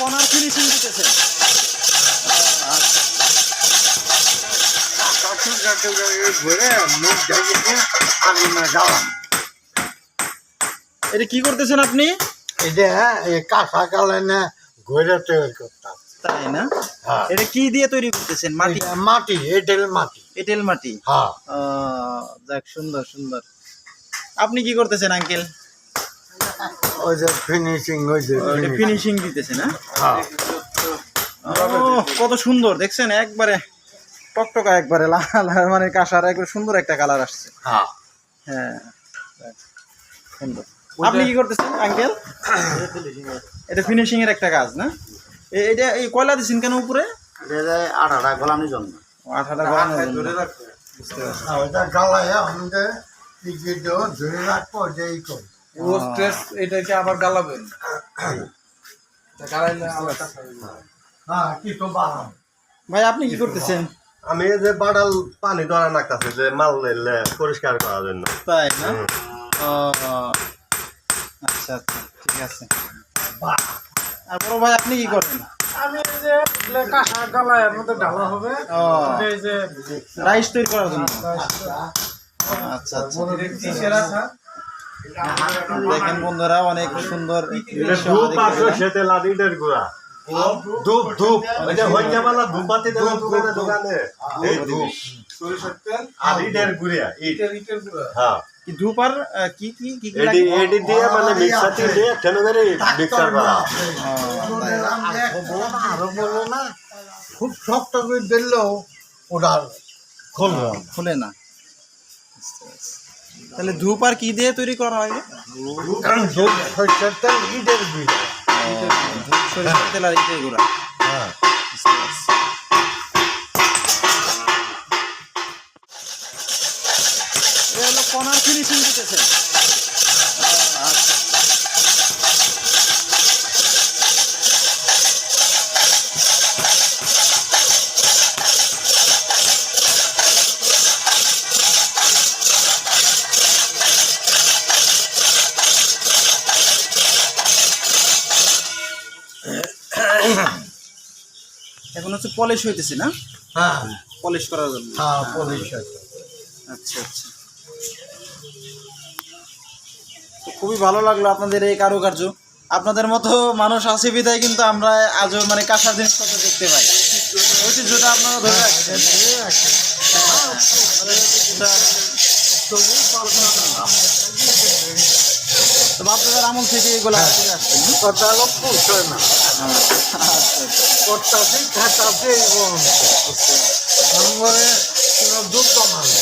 Corner finishing দিতেছেন। এটা কি করতেছেন আপনি? এটা কাঁচা কালানে ঘুরে তৈরি করতাম। তাই না? হ্যাঁ। এটা কি দিয়ে তৈরি করতেছেন? মাটি? মাটি, এঁটেল মাটি। এঁটেল মাটি। হ্যাঁ। যাক, সুন্দর সুন্দর। আপনি কি করতেছেন আঙ্কেল? ওই যে ফিনিশিং, ওই যে ফিনিশিং দিতেছেন। হ্যাঁ। কত সুন্দর দেখছেন, একবারে টকটকা, একবারে লাল, মানে কাঁসার একবারে সুন্দর একটা কালার আসছে। হ্যাঁ। হ্যাঁ, সুন্দর। আপনি কি করতেছেন আঙ্কেল? এটা ফিনিশিং এর একটা কাজ না? এটা এই কয়লা দিচ্ছেন কেন উপরে? আঠাটা গোলামি জন্য। আঠাটা গলানোর জন্য। ওইটা গালায় আমাদের ধরে রাখবো যে এই করি। এটাকে আবার গালাবেন। হ্যাঁ, কি তো বাড়াম। ভাই আপনি কি করতেছেন? আমি এই যে বাড়াল পানি ধরা নাকতাছে যে মাল নিলে পরিষ্কার করার জন্য। তাই না? আচ্ছা আচ্ছা, ঠিক আছে। আর বড় ভাই আপনি কি করেন? আমি এই যে কাঁসা গালায় মধ্যে ঢালা হবে। এই যে রাইস তৈরি করার জন্য। আচ্ছা আচ্ছা, দেখেন বন্ধুরা, অনেক সুন্দর দৃশ্য ধূপ আমাদের আছে দেখলাম। সেতে লাদিদের গুড়া। ধূপ ধূপ ওই যে হইতে পালা ধূপ বাতি দেওয়া দোকানে এই ধূপ আদিদের গুড়িয়া ইটের গুঁড়া। হ্যাঁ কি ধূপ আর কি কি কি কি এডি লাগে? এডি দিয়ে মানে মিক্সারটি দিয়ে ঠেলে ধরে মিক্সার করা। আরো বলো না, খুব শক্ত করে দিলেও ওটা খুলবে না। খুলে না। তাহলে ধূপ আর কি দিয়ে তৈরি করা হয়? ধূপ সরষের তেল, ইটের গুঁড়া। ধূপ, সরিষার তেল আর ইটের গুঁড়া। হ্যাঁ। এটা হলো কর্নার ফিনিশিং দিতেছেন। আচ্ছা। এখন হচ্ছে পলিশ হইতেছে না? হ্যাঁ। পলিশ করার জন্য। হ্যাঁ, পলিশ আছে। আচ্ছা আচ্ছা, তো খুবই ভালো লাগলো আপনাদের এই কারুকার্য। আপনাদের মতো মানুষ আছে বিধায় কিন্তু আমরা আজও মানে কাঁসার জিনিসপত্র দেখতে পাই। ঐতিহ্যটা আপনারা ধরে রাখছেন। তো আপনাদের আমল থেকে এগুলো করে আসছেন। কথা হলো পৌঁছয় না। করতাছি খাটাছি এবং আমার কোনো দুঃখ মানে